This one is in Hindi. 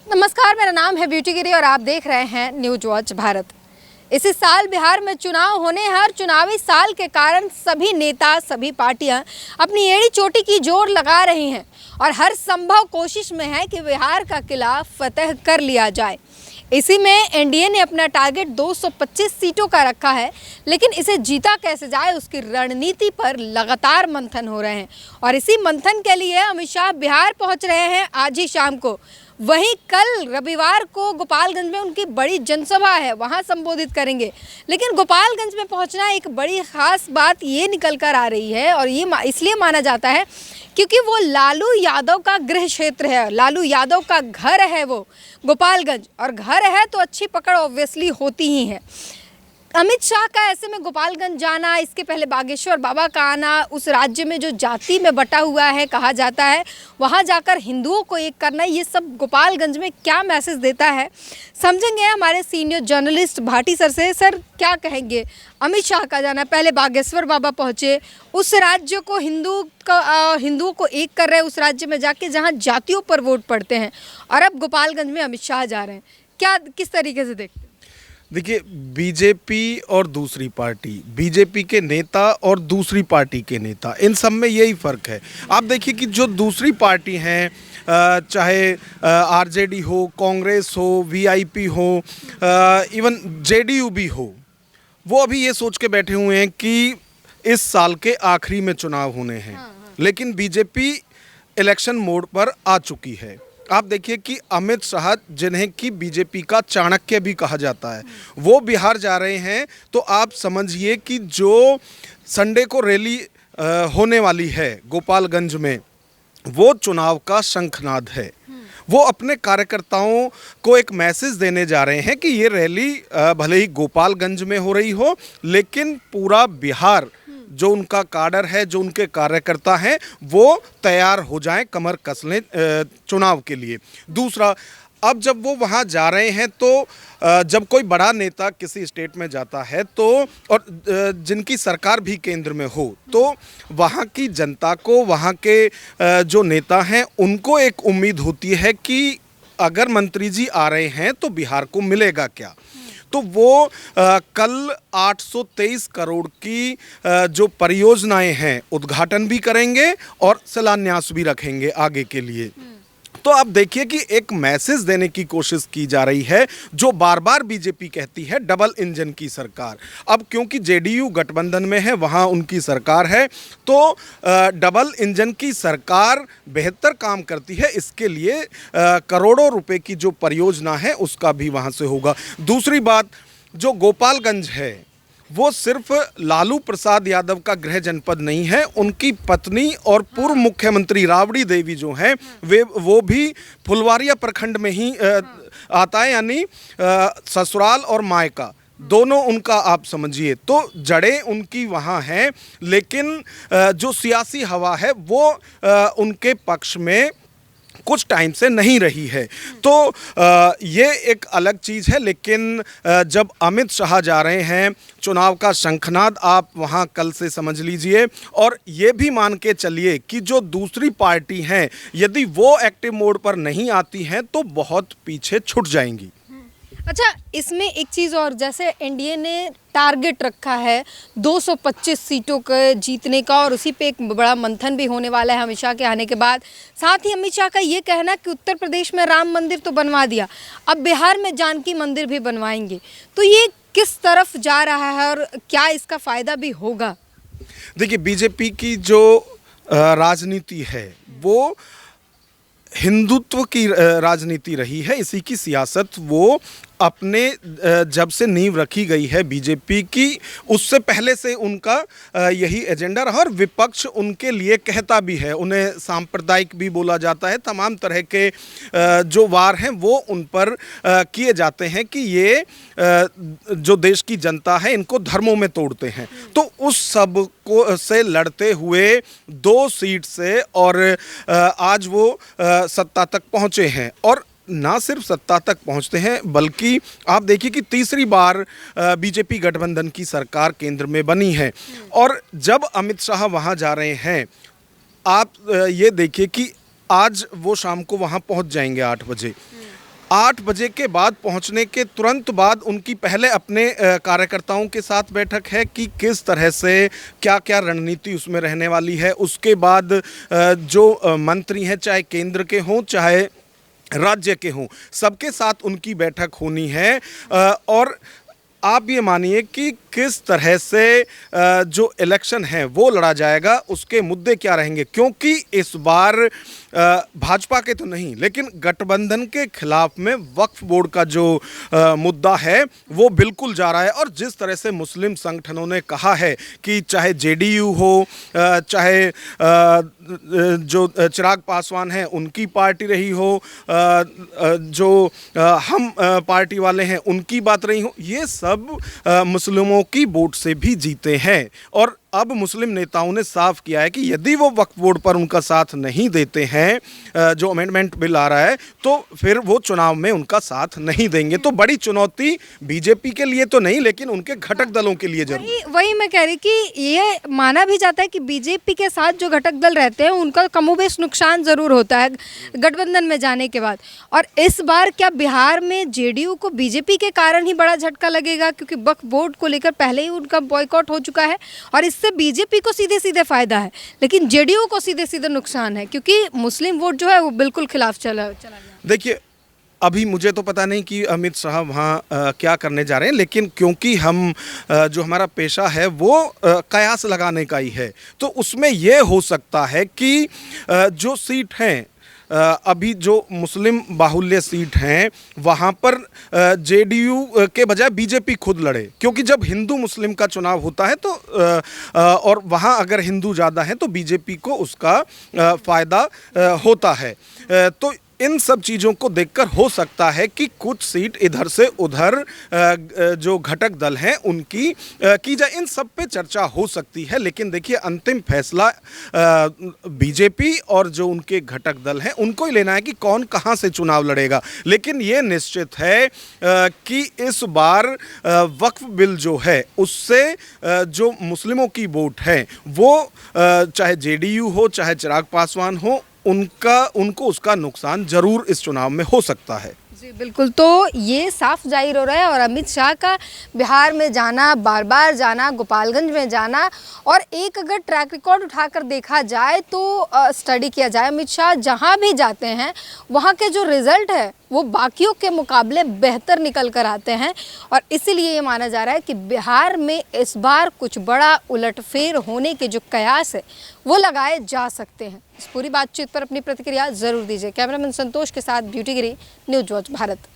नमस्कार, मेरा नाम है ब्यूटी गिरी और आप देख रहे हैं न्यूज वॉच भारत। इसी साल बिहार में चुनाव होने हैं और चुनावी साल के कारण सभी नेता, सभी पार्टियां अपनी एड़ी चोटी की जोर लगा रही हैं और हर संभव कोशिश में है कि बिहार का किला फतेह कर लिया जाए। इसी में एनडीए ने अपना टारगेट 225 सीटों का रखा है, लेकिन इसे जीता कैसे जाए उसकी रणनीति पर लगातार मंथन हो रहे हैं और इसी मंथन के लिए अमित शाह बिहार पहुंच रहे हैं आज ही शाम को। वहीं कल रविवार को गोपालगंज में उनकी बड़ी जनसभा है, वहां संबोधित करेंगे। लेकिन गोपालगंज में पहुंचना एक बड़ी खास बात ये निकल कर आ रही है और ये इसलिए माना जाता है क्योंकि वो लालू यादव का गृह क्षेत्र है, लालू यादव का घर है वो गोपालगंज, और घर है तो अच्छी पकड़ ऑब्वियसली होती ही है। अमित शाह का ऐसे में गोपालगंज जाना, इसके पहले बागेश्वर बाबा का आना, उस राज्य में जो जाति में बटा हुआ है कहा जाता है, वहाँ जाकर हिंदुओं को एक करना, ये सब गोपालगंज में क्या मैसेज देता है समझेंगे हमारे सीनियर जर्नलिस्ट भाटी सर से। सर, क्या कहेंगे? अमित शाह का जाना, पहले बागेश्वर बाबा पहुँचे, उस राज्य को हिंदुओं को एक कर रहे हैं, उस राज्य में जाके जहाँ जातियों पर वोट पड़ते हैं, और अब गोपालगंज में अमित शाह जा रहे हैं, क्या किस तरीके से देखते हैं? देखिए, बीजेपी और दूसरी पार्टी, बीजेपी के नेता और दूसरी पार्टी के नेता, इन सब में यही फ़र्क है। आप देखिए कि जो दूसरी पार्टी हैं, चाहे आरजेडी हो, कांग्रेस हो, वीआईपी हो, इवन जेडीयू भी हो, वो अभी ये सोच के बैठे हुए हैं कि इस साल के आखिरी में चुनाव होने हैं। लेकिन बीजेपी इलेक्शन मोड पर आ चुकी है। आप देखिए कि अमित शाह, जिन्हें कि बीजेपी का चाणक्य भी कहा जाता है, वो बिहार जा रहे हैं। तो आप समझिए कि जो संडे को रैली होने वाली है गोपालगंज में, वो चुनाव का शंखनाद है। वो अपने कार्यकर्ताओं को एक मैसेज देने जा रहे हैं कि ये रैली भले ही गोपालगंज में हो रही हो, लेकिन पूरा बिहार, जो उनका काडर है, जो उनके कार्यकर्ता हैं, वो तैयार हो जाएं, कमर कस लें चुनाव के लिए। दूसरा, अब जब वो वहाँ जा रहे हैं तो जब कोई बड़ा नेता किसी स्टेट में जाता है तो, और जिनकी सरकार भी केंद्र में हो, तो वहाँ की जनता को, वहाँ के जो नेता हैं, उनको एक उम्मीद होती है कि अगर मंत्री जी आ रहे हैं तो बिहार को मिलेगा क्या। तो वो कल 823 करोड़ की जो परियोजनाएं हैं, उद्घाटन भी करेंगे और शिलान्यास भी रखेंगे आगे के लिए। तो आप देखिए कि एक मैसेज देने की कोशिश की जा रही है, जो बार बार बीजेपी कहती है डबल इंजन की सरकार। अब क्योंकि जेडीयू गठबंधन में है, वहाँ उनकी सरकार है, तो डबल इंजन की सरकार बेहतर काम करती है, इसके लिए करोड़ों रुपए की जो परियोजना है उसका भी वहाँ से होगा। दूसरी बात, जो गोपालगंज है वो सिर्फ लालू प्रसाद यादव का गृह जनपद नहीं है, उनकी पत्नी और पूर्व मुख्यमंत्री राबड़ी देवी जो हैं, वो भी फुलवारिया प्रखंड में ही आता है, यानी ससुराल और मायका दोनों उनका, आप समझिए। तो जड़ें उनकी वहाँ हैं, लेकिन जो सियासी हवा है वो उनके पक्ष में कुछ टाइम से नहीं रही है। तो ये एक अलग चीज़ है। लेकिन जब अमित शाह जा रहे हैं, चुनाव का शंखनाद आप वहाँ कल से समझ लीजिए, और ये भी मान के चलिए कि जो दूसरी पार्टी हैं, यदि वो एक्टिव मोड पर नहीं आती हैं तो बहुत पीछे छूट जाएंगी। अच्छा, इसमें एक चीज़ और, जैसे एनडीए ने टारगेट रखा है 225 सीटों के जीतने का, और उसी पे एक बड़ा मंथन भी होने वाला है अमित शाह के आने के बाद। साथ ही अमित शाह का ये कहना कि उत्तर प्रदेश में राम मंदिर तो बनवा दिया, अब बिहार में जानकी मंदिर भी बनवाएंगे। तो ये किस तरफ जा रहा है और क्या इसका फ़ायदा भी होगा? देखिए, बीजेपी की जो राजनीति है वो हिंदुत्व की राजनीति रही है, इसी की सियासत वो अपने जब से नींव रखी गई है बीजेपी की, उससे पहले से उनका यही एजेंडा रहा, और विपक्ष उनके लिए कहता भी है, उन्हें सांप्रदायिक भी बोला जाता है। तमाम तरह के जो वार हैं वो उन पर किए जाते हैं कि ये जो देश की जनता है इनको धर्मों में तोड़ते हैं। तो उस सब को से लड़ते हुए 2 सीट से और आज वो सत्ता तक पहुँचे हैं, और ना सिर्फ सत्ता तक पहुंचते हैं बल्कि आप देखिए कि तीसरी बार बीजेपी गठबंधन की सरकार केंद्र में बनी है। और जब अमित शाह वहां जा रहे हैं, आप ये देखिए कि आज वो शाम को वहां पहुंच जाएंगे 8 बजे। 8 बजे के बाद पहुंचने के तुरंत बाद उनकी पहले अपने कार्यकर्ताओं के साथ बैठक है कि किस तरह से क्या क्या रणनीति उसमें रहने वाली है। उसके बाद जो मंत्री हैं, चाहे केंद्र के हों चाहे राज्य के हों, सबके साथ उनकी बैठक होनी है। और आप ये मानिए कि किस तरह से जो इलेक्शन है वो लड़ा जाएगा, उसके मुद्दे क्या रहेंगे, क्योंकि इस बार भाजपा के तो नहीं लेकिन गठबंधन के खिलाफ में वक्फ बोर्ड का जो मुद्दा है वो बिल्कुल जा रहा है। और जिस तरह से मुस्लिम संगठनों ने कहा है कि चाहे जेडीयू हो, चाहे जो चिराग पासवान हैं उनकी पार्टी रही हो, जो हम पार्टी वाले हैं उनकी बात रही हो, ये सब मुस्लिमों की वोट से भी जीते हैं। और अब मुस्लिम नेताओं ने साफ किया है कि यदि वो वक्फ बोर्ड पर उनका साथ नहीं देते हैं, जो अमेंडमेंट बिल आ रहा है, तो फिर वो चुनाव में उनका साथ नहीं देंगे। तो बड़ी चुनौती बीजेपी के लिए तो नहीं लेकिन उनके घटक दलों के लिए जरूर। वही मैं कह रही कि ये माना भी जाता है कि बीजेपी के साथ जो घटक दल रहते हैं उनका कमोबेश नुकसान जरूर होता है गठबंधन में जाने के बाद। और इस बार क्या बिहार में जेडीयू को बीजेपी के कारण ही बड़ा झटका लगेगा, क्योंकि वक्फ बोर्ड को लेकर पहले ही उनका बॉयकॉट हो चुका है और इससे बीजेपी को सीधे सीधे फायदा है लेकिन जेडीयू को सीधे सीधे नुकसान है, क्योंकि मुस्लिम वोट जो है वो बिल्कुल खिलाफ चला गया। देखिए, अभी मुझे तो पता नहीं कि अमित शाह वहाँ क्या करने जा रहे हैं, लेकिन क्योंकि हम जो हमारा पेशा है वो कयास लगाने का ही है, तो उसमें ये हो सकता है कि जो सीट हैं, अभी जो मुस्लिम बाहुल्य सीट हैं वहाँ पर जेडीयू के बजाय बीजेपी खुद लड़े, क्योंकि जब हिंदू मुस्लिम का चुनाव होता है तो और वहाँ अगर हिंदू ज़्यादा हैं तो बीजेपी को उसका फ़ायदा होता है। तो इन सब चीज़ों को देखकर हो सकता है कि कुछ सीट इधर से उधर जो घटक दल हैं उनकी की जाए। इन सब पे चर्चा हो सकती है, लेकिन देखिए अंतिम फैसला बीजेपी और जो उनके घटक दल हैं उनको ही लेना है कि कौन कहां से चुनाव लड़ेगा। लेकिन ये निश्चित है कि इस बार वक्फ बिल जो है उससे जो मुस्लिमों की वोट है वो चाहे जेडीयू हो चाहे चिराग पासवान हो, उनको उसका नुकसान जरूर इस चुनाव में हो सकता है। जी बिल्कुल, तो ये साफ जाहिर हो रहा है। और अमित शाह का बिहार में जाना, बार बार जाना, गोपालगंज में जाना, और एक अगर ट्रैक रिकॉर्ड उठाकर देखा जाए तो स्टडी किया जाए, अमित शाह जहाँ भी जाते हैं वहाँ के जो रिज़ल्ट है वो बाकियों के मुकाबले बेहतर निकल कर आते हैं। और इसीलिए ये माना जा रहा है कि बिहार में इस बार कुछ बड़ा उलटफेर होने के जो कयास है वो लगाए जा सकते हैं। इस पूरी बातचीत पर अपनी प्रतिक्रिया ज़रूर दीजिए। कैमरामैन संतोष के साथ ब्यूटी गिरी, न्यूज़ वॉच भारत।